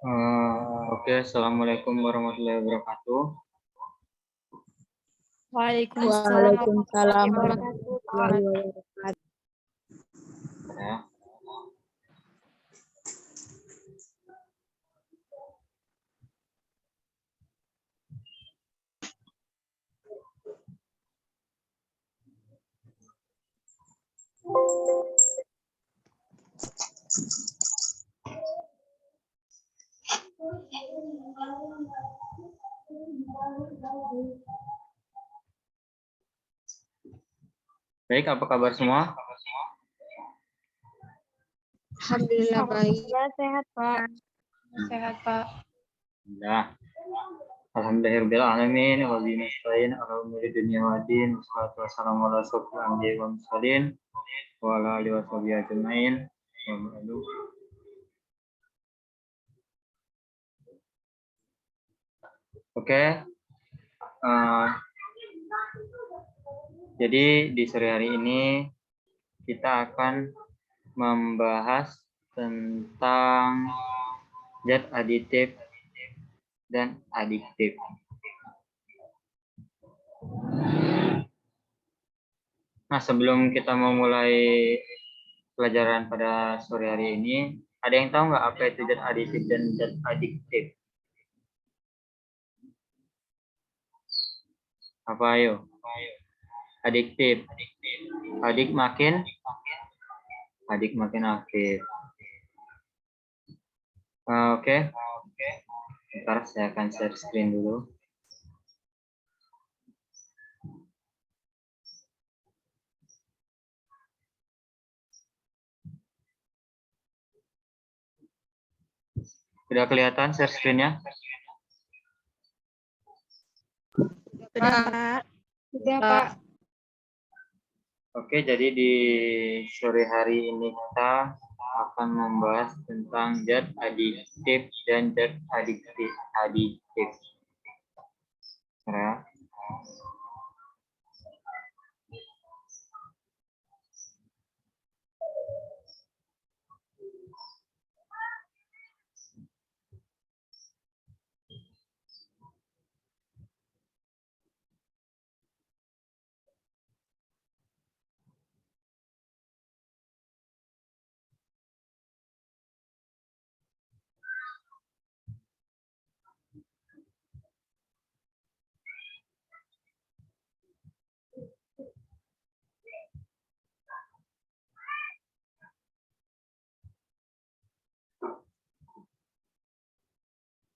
Oke, Assalamualaikum warahmatullahi wabarakatuh. Waalaikumsalam Waalaikumsalam warahmatullahi warahmatullahi wabarakatuh. wabarakatuh. Ya. Baik, apa kabar semua? Alhamdulillah baik. Alhamdulillah sehat, Pak. Sehat, Pak. Ya. Alhamdulillahirabbil alamin wa bihi nasta'in ala umuri dunya waddin. Wassalatu wassalamu ala asyrofil anbiya'i wal mursalin wa ala alihi washabihi ajmain. Wa ba'du. Oke. Jadi di sore hari ini kita akan membahas tentang zat aditif dan adiktif. Nah, sebelum kita memulai pelajaran pada sore hari ini, ada yang tahu nggak apa itu zat aditif dan zat adiktif? Apa ayo? Adiktif. Adik makin aktif. Oke. Ntar saya akan share screen dulu. Sudah kelihatan share screen-nya? Sudah, Pak. Oke, jadi di sore hari ini kita akan membahas tentang zat adiktif dan zat adiktif. Ya.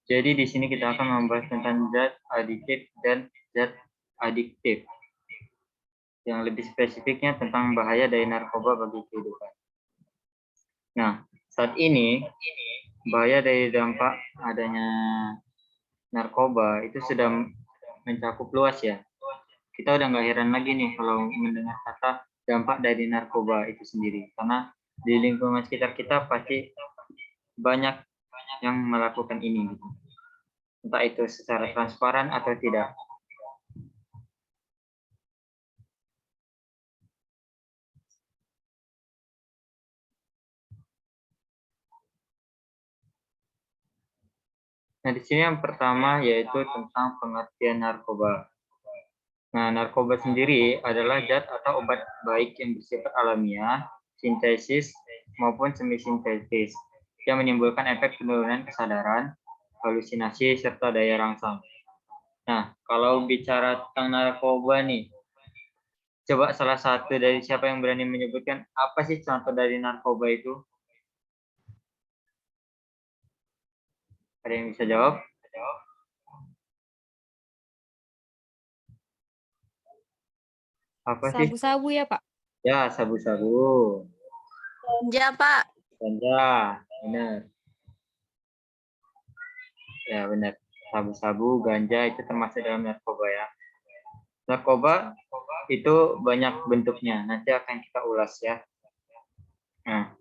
Jadi di sini kita akan membahas tentang zat aditif dan zat adiktif. Yang lebih spesifiknya tentang bahaya dari narkoba bagi kehidupan. Nah, saat ini bahaya dari dampak adanya narkoba itu sudah mencakup luas ya. Kita udah nggak heran lagi nih kalau mendengar kata dampak dari narkoba itu sendiri. Karena di lingkungan sekitar kita pasti banyak yang melakukan ini. Entah itu secara transparan atau tidak. Nah, di sini yang pertama yaitu tentang pengertian narkoba. Nah, narkoba sendiri adalah zat atau obat baik yang bersifat alamiah, sintesis maupun semi-sintetis yang menimbulkan efek penurunan kesadaran, halusinasi, serta daya rangsang. Nah, kalau bicara tentang narkoba nih, coba salah satu dari siapa yang berani menyebutkan apa sih contoh dari narkoba itu? Ada yang bisa jawab? Apa sih? Sabu-sabu ya, Pak? Ya, sabu-sabu. Ganja, Pak. Ganja, benar. Ya, benar. Sabu-sabu, ganja itu termasuk dalam narkoba ya. Narkoba itu banyak bentuknya. Nanti akan kita ulas ya. Nah,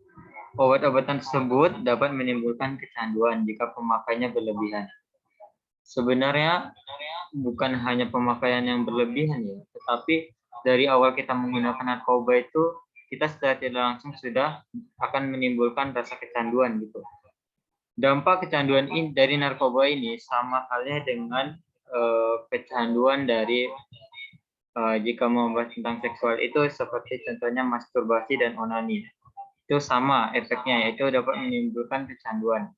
obat-obatan tersebut dapat menimbulkan kecanduan jika pemakainya berlebihan. Sebenarnya bukan hanya pemakaian yang berlebihan ya, tetapi dari awal kita menggunakan narkoba itu kita secara tidak langsung sudah akan menimbulkan rasa kecanduan gitu. Dampak kecanduan dari narkoba ini sama halnya dengan kecanduan dari jika membahas tentang seksual itu seperti contohnya masturbasi dan onani. Itu sama efeknya, yaitu dapat menimbulkan kecanduan.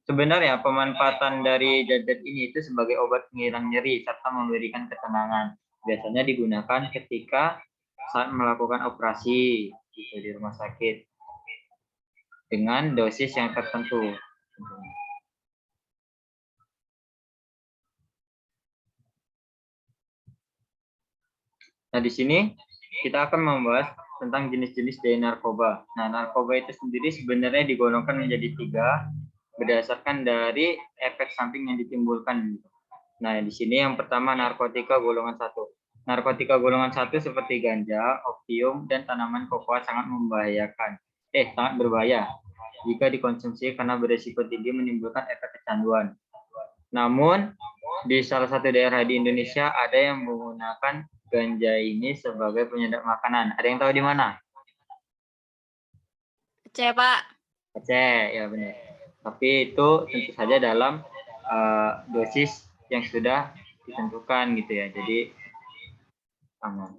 Sebenarnya pemanfaatan dari zat ini itu sebagai obat penghilang nyeri serta memberikan ketenangan. Biasanya digunakan ketika saat melakukan operasi gitu, di rumah sakit dengan dosis yang tertentu. Nah, di sini kita akan membahas tentang jenis-jenis dari narkoba. Nah, narkoba itu sendiri sebenarnya digolongkan menjadi 3 berdasarkan dari efek samping yang ditimbulkan. Nah, di sini yang pertama narkotika golongan 1. Narkotika golongan 1 seperti ganja, opium, dan tanaman kokoa sangat membahayakan. Sangat berbahaya jika dikonsumsi karena berisiko tinggi menimbulkan efek kecanduan. Namun, di salah satu daerah di Indonesia ada yang menggunakan ganja ini sebagai penyedap makanan. Ada yang tahu di mana? Aceh, Pak. Aceh, ya benar. Tapi itu tentu saja dalam dosis yang sudah ditentukan gitu ya. Jadi aman.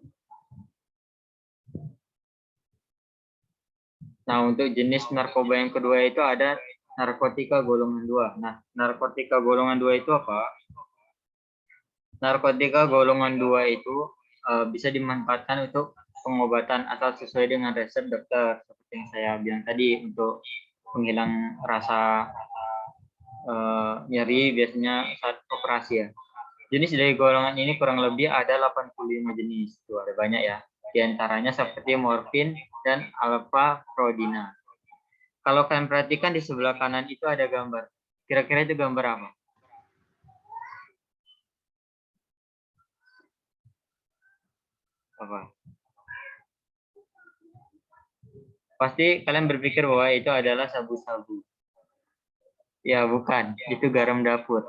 Nah, untuk jenis narkoba yang kedua itu ada narkotika golongan 2. Nah, narkotika golongan 2 itu apa? Narkotika golongan 2 itu bisa dimanfaatkan untuk pengobatan asal sesuai dengan resep dokter. Seperti yang saya bilang tadi, untuk penghilang rasa nyeri biasanya saat operasi ya. Jenis dari golongan ini kurang lebih ada 85 jenis. Tuh, ada banyak ya. Di antaranya seperti morfin dan alfa-prodina. Kalau kalian perhatikan di sebelah kanan itu ada gambar. Kira-kira itu gambar apa? Apa? Pasti kalian berpikir bahwa itu adalah sabu-sabu. Ya, bukan. Itu garam dapur.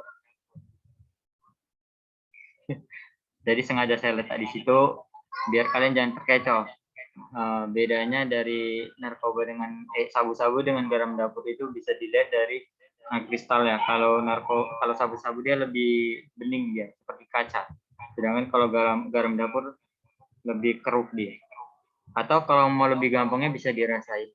Jadi sengaja saya letak di situ biar kalian jangan terkecoh. Bedanya dari narkoba dengan sabu-sabu dengan garam dapur itu bisa dilihat dari kristal ya. Kalau sabu-sabu dia lebih bening ya, seperti kaca. Sedangkan kalau garam dapur lebih keruh dia. Atau kalau mau lebih gampangnya bisa dirasain.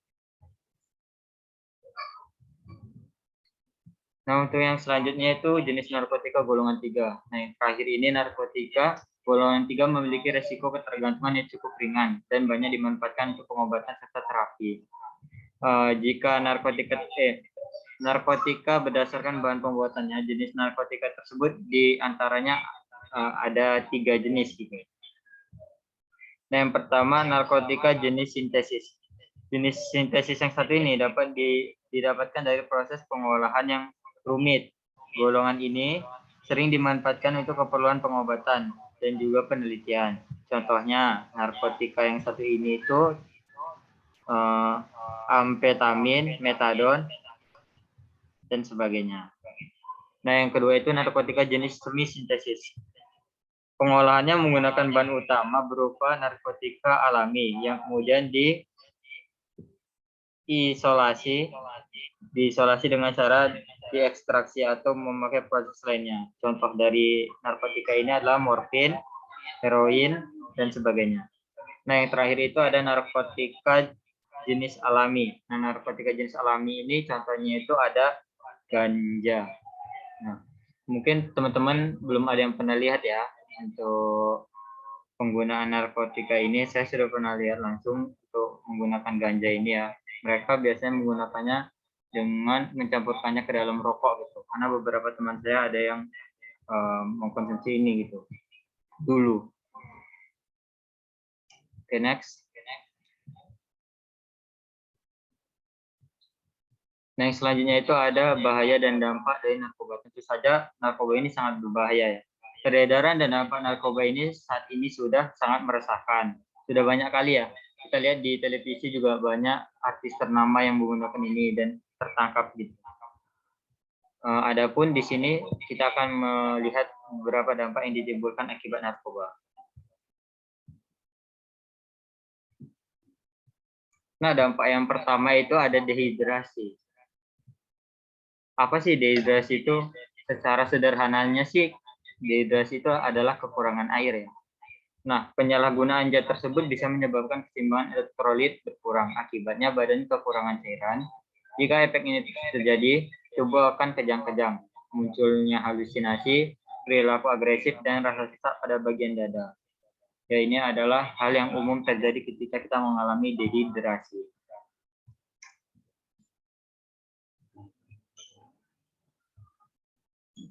Nah, untuk yang selanjutnya itu jenis narkotika golongan 3. Nah, yang terakhir ini narkotika golongan 3 memiliki resiko ketergantungan yang cukup ringan dan banyak dimanfaatkan untuk pengobatan serta terapi. Jika narkotika berdasarkan bahan pembuatannya, jenis narkotika tersebut diantaranya ada 3 jenis gitu. Nah, yang pertama narkotika jenis sintesis. Jenis sintesis yang satu ini dapat didapatkan dari proses pengolahan yang rumit. Golongan ini sering dimanfaatkan untuk keperluan pengobatan dan juga penelitian. Contohnya narkotika yang satu ini itu amfetamin, metadon, dan sebagainya. Nah, yang kedua itu narkotika jenis semi sintesis. Pengolahannya menggunakan bahan utama berupa narkotika alami yang kemudian diisolasi dengan cara diekstraksi atau memakai proses lainnya. Contoh dari narkotika ini adalah morfin, heroin, dan sebagainya. Nah, yang terakhir itu ada narkotika jenis alami. Nah, narkotika jenis alami ini contohnya itu ada ganja. Nah, mungkin teman-teman belum ada yang pernah lihat ya untuk penggunaan narkotika ini. Saya sudah pernah lihat langsung untuk menggunakan ganja ini ya. Mereka biasanya menggunakannya dengan mencampurkannya ke dalam rokok gitu. Karena beberapa teman saya ada yang mengkonsumsi ini gitu dulu. Oke, next. Nah, yang selanjutnya itu ada bahaya dan dampak dari narkoba. Tentu saja narkoba ini sangat berbahaya ya. Peredaran dan dampak narkoba ini saat ini sudah sangat meresahkan. Sudah banyak kali ya. Kita lihat di televisi juga banyak artis ternama yang menggunakan ini dan tertangkap gitu. Adapun di sini kita akan melihat beberapa dampak yang ditimbulkan akibat narkoba. Nah, dampak yang pertama itu ada dehidrasi. Apa sih dehidrasi itu? Secara sederhananya sih, dehidrasi itu adalah kekurangan air ya. Nah, penyalahgunaan zat tersebut bisa menyebabkan keseimbangan elektrolit berkurang. Akibatnya badan kekurangan cairan. Jika efek ini terjadi, tubuh akan kejang-kejang. Munculnya halusinasi, perilaku agresif, dan rasa sesak pada bagian dada. Ya, ini adalah hal yang umum terjadi ketika kita mengalami dehidrasi.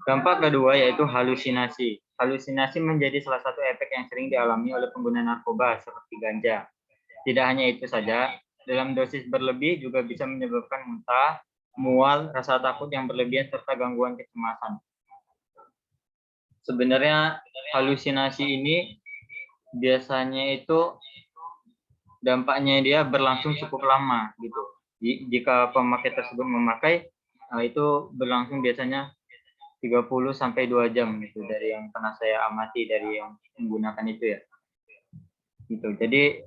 Dampak kedua yaitu halusinasi. Halusinasi menjadi salah satu efek yang sering dialami oleh pengguna narkoba seperti ganja. Tidak hanya itu saja, dalam dosis berlebih juga bisa menyebabkan muntah, mual, rasa takut yang berlebihan, serta gangguan kecemasan. Sebenarnya halusinasi ini biasanya itu dampaknya dia berlangsung cukup lama gitu. Jika pemakai tersebut memakai, itu berlangsung biasanya 30 sampai 2 jam gitu dari yang pernah saya amati dari yang menggunakan itu ya. Gitu. Jadi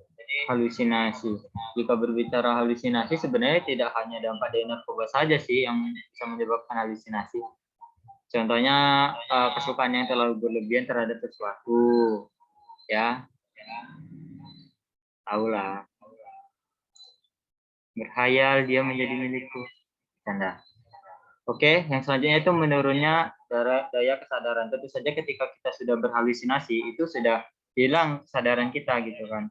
halusinasi. Jika berbicara halusinasi sebenarnya tidak hanya dampak dari narkoba saja sih yang bisa menyebabkan halusinasi. Contohnya kesukaan yang terlalu berlebihan terhadap sesuatu, ya, tahulah. Berhayal dia menjadi milikku. Canda. Oke, yang selanjutnya itu menurunnya daya kesadaran. Tentu saja ketika kita sudah berhalusinasi itu sudah hilang kesadaran kita gitu kan.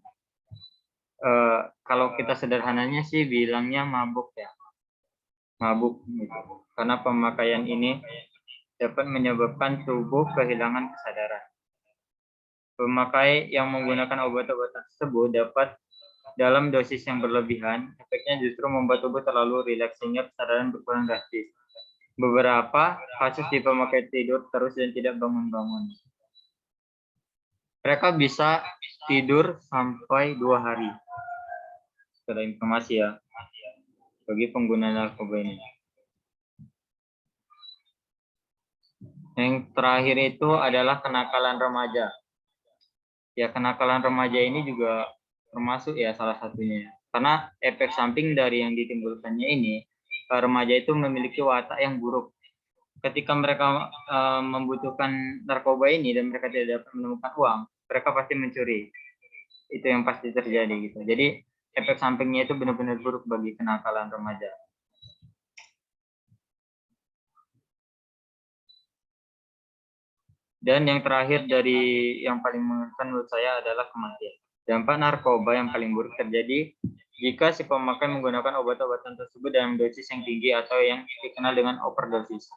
Kalau kita sederhananya sih bilangnya mabuk ya, mabuk gitu. Karena pemakaian ini dapat menyebabkan tubuh kehilangan kesadaran. Pemakai yang menggunakan obat-obatan tersebut dapat dalam dosis yang berlebihan, efeknya justru membuat tubuh terlalu rileks sehingga kesadaran berkurang drastis. Beberapa kasus di pemakai tidur terus dan tidak bangun-bangun. Mereka bisa tidur sampai 2 hari. Setelah informasi ya, bagi pengguna narkoba ini. Yang terakhir itu adalah kenakalan remaja. Ya, kenakalan remaja ini juga termasuk ya salah satunya. Karena efek samping dari yang ditimbulkannya ini, remaja itu memiliki watak yang buruk. Ketika mereka membutuhkan narkoba ini dan mereka tidak dapat menemukan uang, mereka pasti mencuri. Itu yang pasti terjadi gitu. Jadi efek sampingnya itu benar-benar buruk bagi kenakalan remaja. Dan yang terakhir dari yang paling mengerikan menurut saya adalah kematian. Dampak narkoba yang paling buruk terjadi jika si pemakai menggunakan obat-obatan tersebut dalam dosis yang tinggi atau yang dikenal dengan overdosis.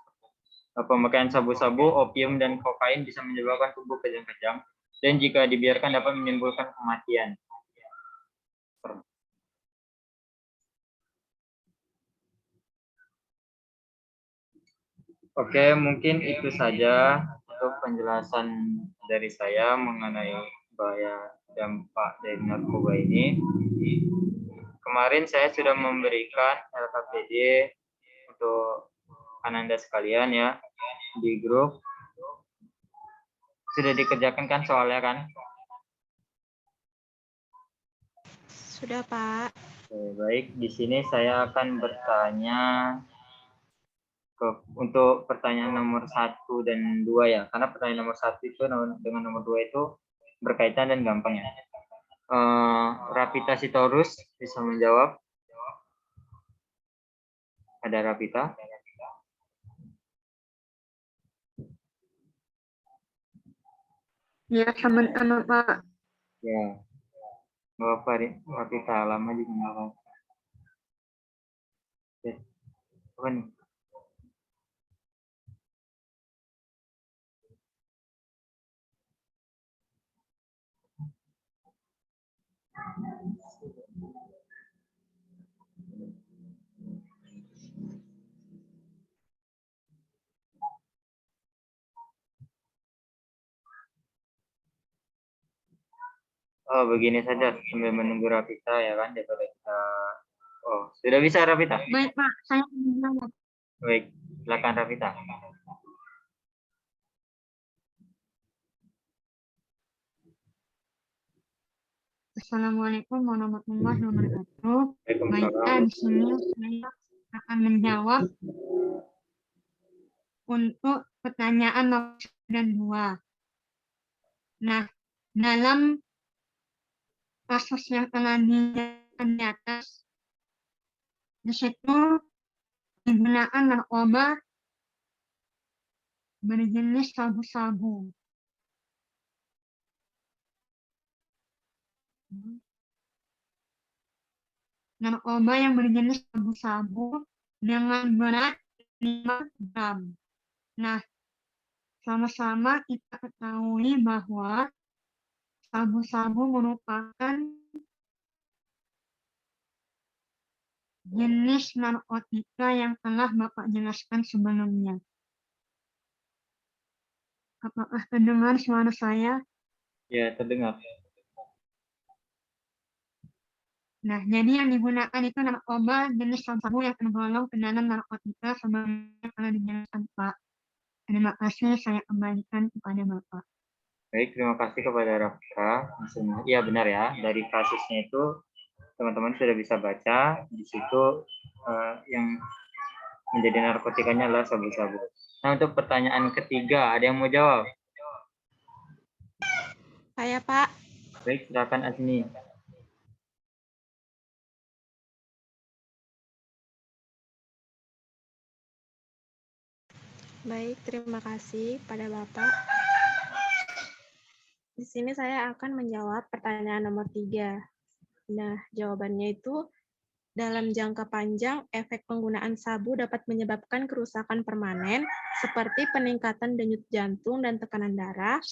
Pemakaian sabu-sabu, opium, dan kokain bisa menyebabkan tubuh kejang-kejang dan jika dibiarkan dapat menimbulkan kematian. Oke, mungkin itu saja untuk penjelasan dari saya mengenai bahaya dampak dari narkoba ini. Kemarin saya sudah memberikan LKPD untuk Ananda sekalian ya di grup. Sudah dikerjakan kan soalnya kan? Sudah, Pak. Oke, baik, di sini saya akan bertanya untuk pertanyaan nomor 1 dan 2 ya. Karena pertanyaan nomor 1 itu dengan nomor 2 itu berkaitan dan gampang ya. Rapita Sitorus bisa menjawab. Ada Rapita? Ya, sama-sama, Pak. Ya. Nggak apa, Rapita. Lama juga nggak apa. Oke. Apa nih? Oh, begini saja sambil menunggu Rapita ya kan daripada kita. Oh, sudah bisa Rapita? Baik, Pak. Saya menjawab. Baik, silakan Rapita. Assalamualaikum warahmatullahi wabarakatuh. Baik, Waalaikumsalam. di sini saya akan menjawab untuk pertanyaan nomor 1 dan 2. Nah, dalam kasus yang telah dijelaskan di atas, di situ penggunaan narkoba berjenis sabu-sabu. Narkoba yang berjenis sabu-sabu dengan berat 5 gram. Nah, sama-sama kita ketahui bahwa sabu-sabu merupakan jenis narkotika yang telah Bapak jelaskan sebelumnya. Apakah terdengar suara saya? Ya, terdengar. Nah, jadi yang digunakan itu narkoba jenis sabu-sabu yang tergolong ke dalam narkotika sebagaimana telah dijelaskan Pak. Terima kasih, saya kembalikan kepada Bapak. Baik, terima kasih kepada Rafka. Iya benar ya, dari kasusnya itu teman-teman sudah bisa baca di situ yang menjadi narkotikanya adalah sabu-sabu. Nah, untuk pertanyaan ketiga, ada yang mau jawab? Saya Pak. Baik, silakan Azmi. Baik, terima kasih pada Bapak. Di sini saya akan menjawab pertanyaan nomor 3. Nah, jawabannya itu dalam jangka panjang, efek penggunaan sabu dapat menyebabkan kerusakan permanen seperti peningkatan denyut jantung dan tekanan darah.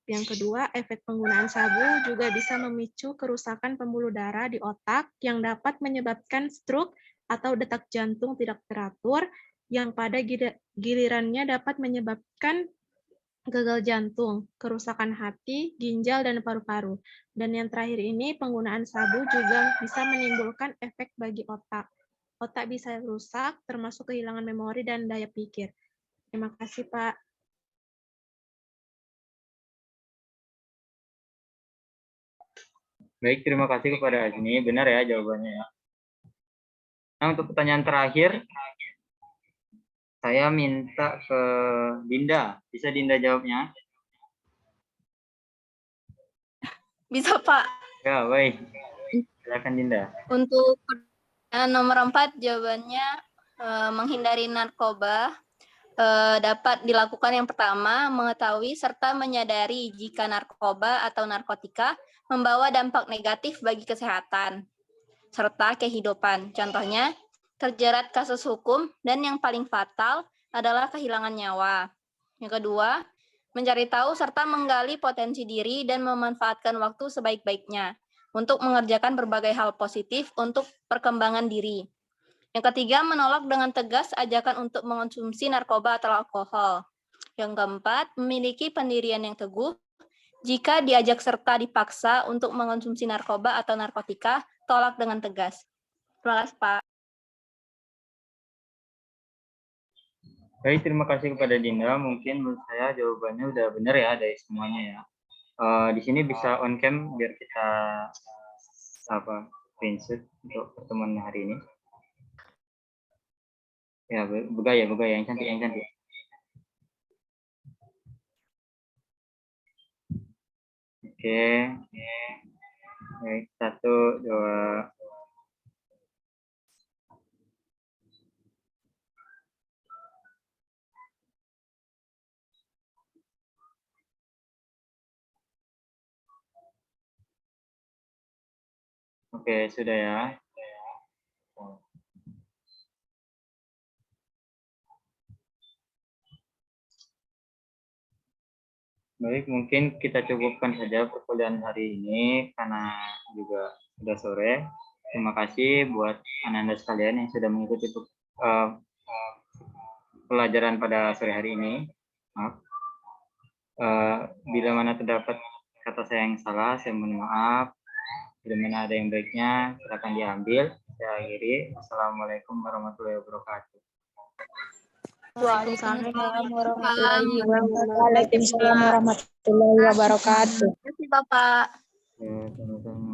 Yang kedua, efek penggunaan sabu juga bisa memicu kerusakan pembuluh darah di otak yang dapat menyebabkan stroke atau detak jantung tidak teratur, yang pada gilirannya dapat menyebabkan gagal jantung, kerusakan hati, ginjal, dan paru-paru. Dan yang terakhir ini, penggunaan sabu juga bisa menimbulkan efek bagi otak. Otak bisa rusak, termasuk kehilangan memori dan daya pikir. Terima kasih, Pak. Baik, terima kasih kepada Azmi. Benar ya jawabannya ya. Nah, untuk pertanyaan terakhir, saya minta ke Dinda. Bisa Dinda jawabnya? Bisa, Pak. Ya, baik. Silakan Dinda. Untuk pertanyaan nomor 4, jawabannya menghindari narkoba dapat dilakukan yang pertama, mengetahui serta menyadari jika narkoba atau narkotika membawa dampak negatif bagi kesehatan serta kehidupan. Contohnya, terjerat kasus hukum dan yang paling fatal adalah kehilangan nyawa. Yang kedua, mencari tahu serta menggali potensi diri dan memanfaatkan waktu sebaik-baiknya untuk mengerjakan berbagai hal positif untuk perkembangan diri. Yang ketiga, menolak dengan tegas ajakan untuk mengonsumsi narkoba atau alkohol. Yang keempat, memiliki pendirian yang teguh. Jika diajak serta dipaksa untuk mengonsumsi narkoba atau narkotika, tolak dengan tegas. Terima kasih, Pak. Baik, terima kasih kepada Dinda. Mungkin menurut saya jawabannya udah benar ya dari semuanya ya. Di sini bisa on cam biar kita screenshot untuk pertemuan hari ini. Ya, bergaya yang cantik. Oke. Baik, 1, 2. Oke, sudah ya. Baik, mungkin kita cukupkan saja perkuliahan hari ini karena juga sudah sore. Terima kasih buat anak-anak sekalian yang sudah mengikuti pelajaran pada sore hari ini. Maaf. Bila mana terdapat kata saya yang salah, saya mohon maaf. Bila mana ada yang baiknya, silakan diambil. Saya akhiri. Assalamualaikum warahmatullahi wabarakatuh. Waalaikumsalam warahmatullahi Waalaikumsalam warahmatullahi wabarakatuh. wabarakatuh. Terima kasih, Bapak. Ya, sama-sama.